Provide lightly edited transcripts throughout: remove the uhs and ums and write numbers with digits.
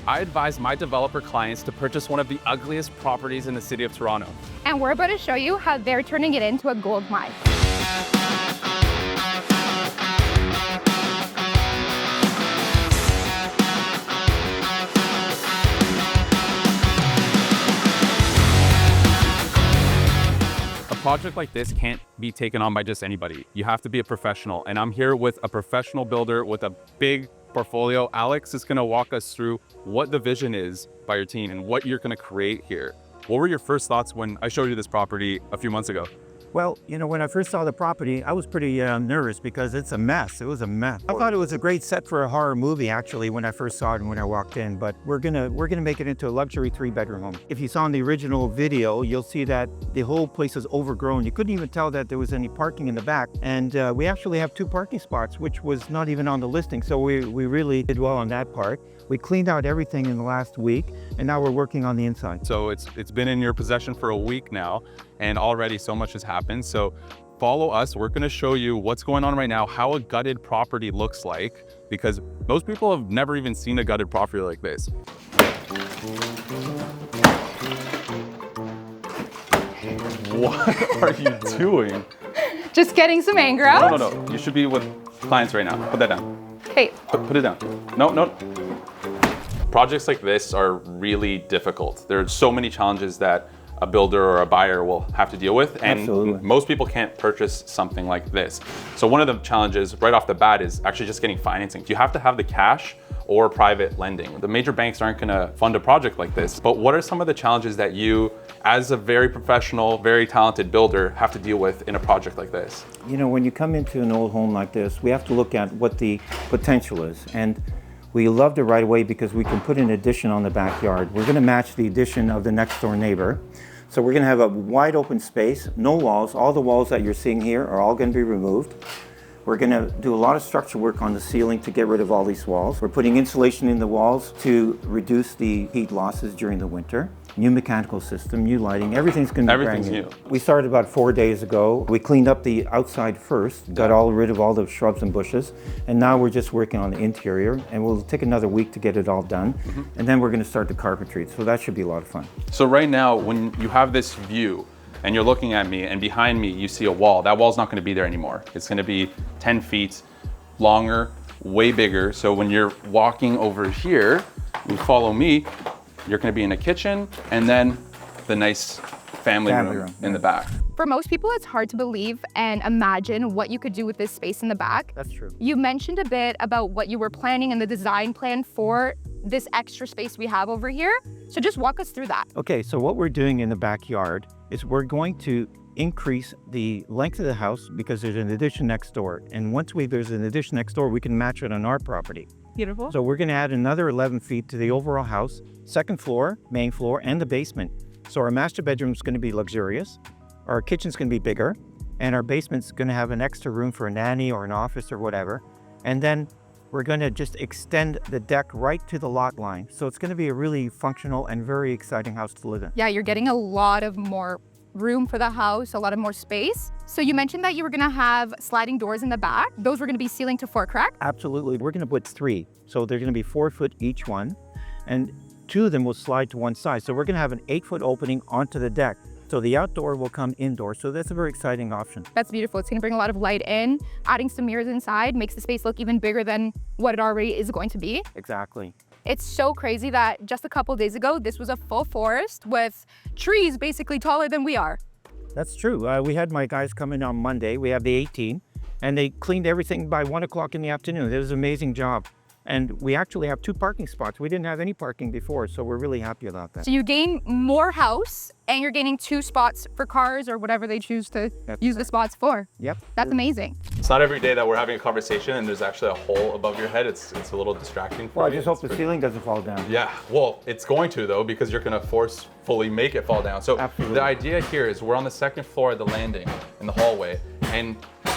I advise my developer clients to purchase one of the ugliest properties in the city of Toronto. And we're about to show you how they're turning it into a gold mine. A project like this can't be taken on by just anybody. You have to be a professional, and I'm here with a professional builder with a big portfolio. Alex is gonna walk us through what the vision is by your team and what you're gonna create here. What were your first thoughts when I showed you this property a few months ago? Well, you know, when I first saw the property, I was pretty nervous because it's a mess. It was a mess. I thought it was a great set for a horror movie, actually, when I first saw it and when I walked in. But we're gonna make it into a luxury 3-bedroom home. If you saw in the original video, you'll see that the whole place is overgrown. You couldn't even tell that there was any parking in the back. And we actually have 2 parking spots, which was not even on the listing. So we really did well on that part. We cleaned out everything in the last week, and now we're working on the inside. So it's been in your possession for a week now, and already so much has happened. So follow us. We're going to show you what's going on right now, how a gutted property looks like, because most people have never even seen a gutted property like this. What are you doing? Just getting some anger out? No. You should be with clients right now. Put that down. Hey. Put it down. No. Projects like this are really difficult. There are so many challenges that a builder or a buyer will have to deal with, and Absolutely. Most people can't purchase something like this. So one of the challenges right off the bat is actually just getting financing. You have to have the cash or private lending. The major banks aren't gonna fund a project like this, but what are some of the challenges that you, as a very professional, very talented builder, have to deal with in a project like this? You know, when you come into an old home like this, we have to look at what the potential is. And we loved it right away because we can put an addition on the backyard. We're gonna match the addition of the next door neighbor. So we're gonna have a wide open space, no walls. All the walls that you're seeing here are all gonna be removed. We're gonna do a lot of structural work on the ceiling to get rid of all these walls. We're putting insulation in the walls to reduce the heat losses during the winter. New mechanical system, new lighting, everything's gonna be brand new. We started about 4 days ago. We cleaned up the outside first, got rid of all the shrubs and bushes, and now we're just working on the interior, and we'll take another week to get it all done. And then we're gonna start the carpentry, so that should be a lot of fun. So right now, when you have this view, and you're looking at me, and behind me you see a wall, that wall's not gonna be there anymore. It's gonna be 10 feet longer, way bigger. So when you're walking over here, you follow me, you're gonna be in a kitchen, and then the nice family room in the back. For most people, it's hard to believe and imagine what you could do with this space in the back. That's true. You mentioned a bit about what you were planning and the design plan for this extra space we have over here. So just walk us through that. Okay, so what we're doing in the backyard is we're going to increase the length of the house because there's an addition next door. And once there's an addition next door, we can match it on our property. Beautiful. So we're gonna add another 11 feet to the overall house, second floor, main floor, and the basement. So our master bedroom is gonna be luxurious, our kitchen's gonna be bigger, and our basement's gonna have an extra room for a nanny or an office or whatever. And then we're gonna just extend the deck right to the lot line. So it's gonna be a really functional and very exciting house to live in. Yeah, you're getting a lot of more room for the house, a lot of more space. So you mentioned that you were gonna have sliding doors in the back. Those were gonna be ceiling to floor, correct? Absolutely, we're gonna put 3. So they're gonna be 4 foot each one, and 2 of them will slide to one side. So we're gonna have an 8-foot opening onto the deck. So the outdoor will come indoor. So that's a very exciting option. That's beautiful. It's gonna bring a lot of light in, adding some mirrors inside, makes the space look even bigger than what it already is going to be. Exactly. It's so crazy that just a couple days ago, this was a full forest with trees basically taller than we are. That's true. We had my guys come in on Monday. We have the 18, and they cleaned everything by 1 o'clock in the afternoon. It was an amazing job. And we actually have 2 parking spots. We didn't have any parking before, so we're really happy about that. So you gain more house and you're gaining 2 spots for cars or whatever they choose to use the spots for. Yep. That's amazing. It's not every day that we're having a conversation and there's actually a hole above your head. It's a little distracting for Well, I me. just hope the ceiling doesn't fall down. Yeah, well, it's going to though, because you're gonna forcefully make it fall down. So Absolutely. The idea here is we're on the 2nd floor of the landing in the hallway, and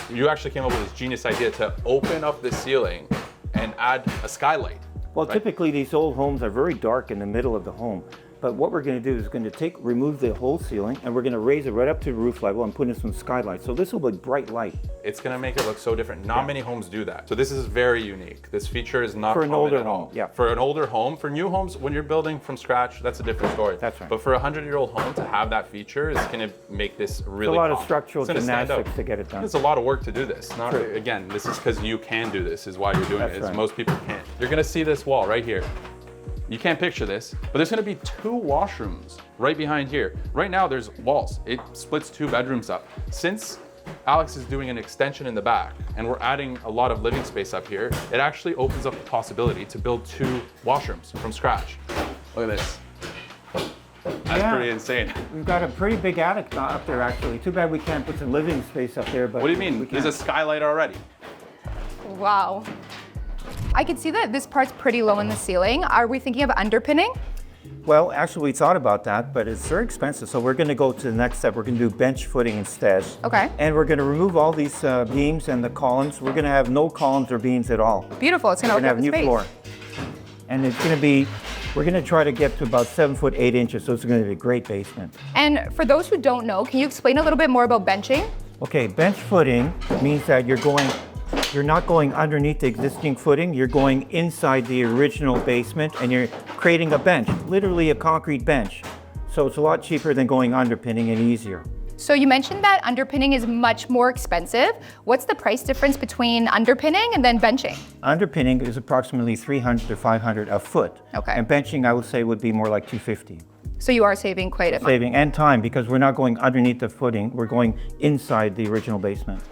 you actually came up with this genius idea to open up the ceiling and add a skylight. Well, right? typically these old homes are very dark in the middle of the home. But what we're going to do is going to remove the whole ceiling, and we're going to raise it right up to the roof level and put in some skylights. So this will be bright light. It's going to make it look so different. Not many homes do that. So this is very unique. This feature is not For an common older at all. home, yeah. For an older home, for new homes, when you're building from scratch, that's a different story. That's right. But for a 100-year-old home to have that feature is going to make this really It's a lot of common. structural It's gonna stand out. gymnastics to get it done. It's a lot of work to do this. Not True. Again, this is because you can do this, is why you're doing That's it. right. Most people can't. You're going to see this wall right here. You can't picture this, but there's gonna be 2 washrooms right behind here. Right now there's walls. It splits 2 bedrooms up. Since Alex is doing an extension in the back and we're adding a lot of living space up here, it actually opens up the possibility to build 2 washrooms from scratch. Look at this. That's pretty insane. We've got a pretty big attic up there, actually. Too bad we can't put some living space up there. But What do you mean? There's a skylight already. Wow. I can see that this part's pretty low in the ceiling. Are we thinking of underpinning? Well, actually, we thought about that, but it's very expensive. So we're going to go to the next step. We're going to do bench footing instead. Okay. And we're going to remove all these beams and the columns. We're going to have no columns or beams at all. Beautiful. It's going to We're open going to up have the a new space. floor. And it's going to be, we're going to try to get to about 7 foot 8 inches. So it's going to be a great basement. And for those who don't know, can you explain a little bit more about benching? Okay, bench footing means that you're not going underneath the existing footing, you're going inside the original basement and you're creating a bench, literally a concrete bench. So it's a lot cheaper than going underpinning and easier. So you mentioned that underpinning is much more expensive. What's the price difference between underpinning and then benching? Underpinning is approximately $300 to $500 a foot. Okay. And benching, I would say, would be more like $250. So you are saving quite a bit. Saving and time, because we're not going underneath the footing, we're going inside the original basement.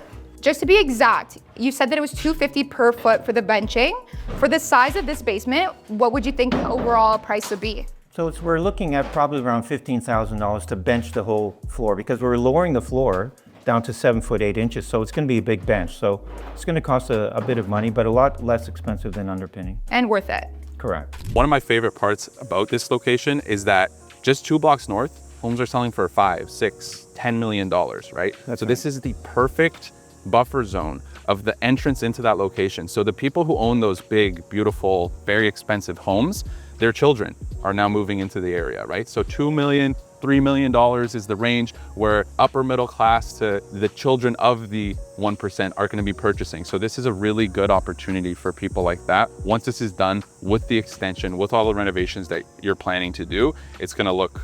Just to be exact, you said that it was $250 per foot for the benching. For the size of this basement, what would you think the overall price would be? So we're looking at probably around $15,000 to bench the whole floor, because we're lowering the floor down to 7 foot 8 inches. So it's going to be a big bench. So it's going to cost a bit of money, but a lot less expensive than underpinning. And worth it. Correct. One of my favorite parts about this location is that just 2 blocks north, homes are selling for $5, $6, $10 million, right? That's so this is the perfect buffer zone of the entrance into that location. So the people who own those big, beautiful, very expensive homes, their children are now moving into the area, right? So $2 million, $3 million is the range where upper middle class to the children of the 1% are going to be purchasing. So this is a really good opportunity for people like that. Once this is done with the extension, with all the renovations that you're planning to do, it's going to look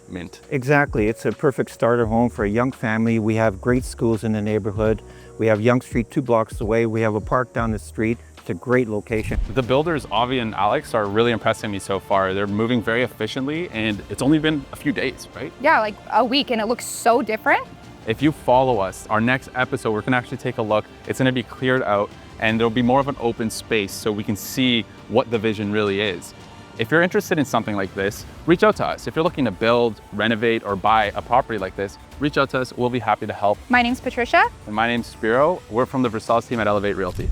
mint. Exactly. It's a perfect starter home for a young family. We have great schools in the neighborhood. We have Yonge Street 2 blocks away. We have a park down the street. It's a great location. The builders, Avi and Alex, are really impressing me so far. They're moving very efficiently, and it's only been a few days, right? Yeah, like a week, and it looks so different. If you follow us, our next episode, we're gonna actually take a look. It's gonna be cleared out, and there'll be more of an open space so we can see what the vision really is. If you're interested in something like this, reach out to us. If you're looking to build, renovate, or buy a property like this, reach out to us. We'll be happy to help. My name's Patricia. And my name's Spiro. We're from the Vrysellas team at Elevate Realty.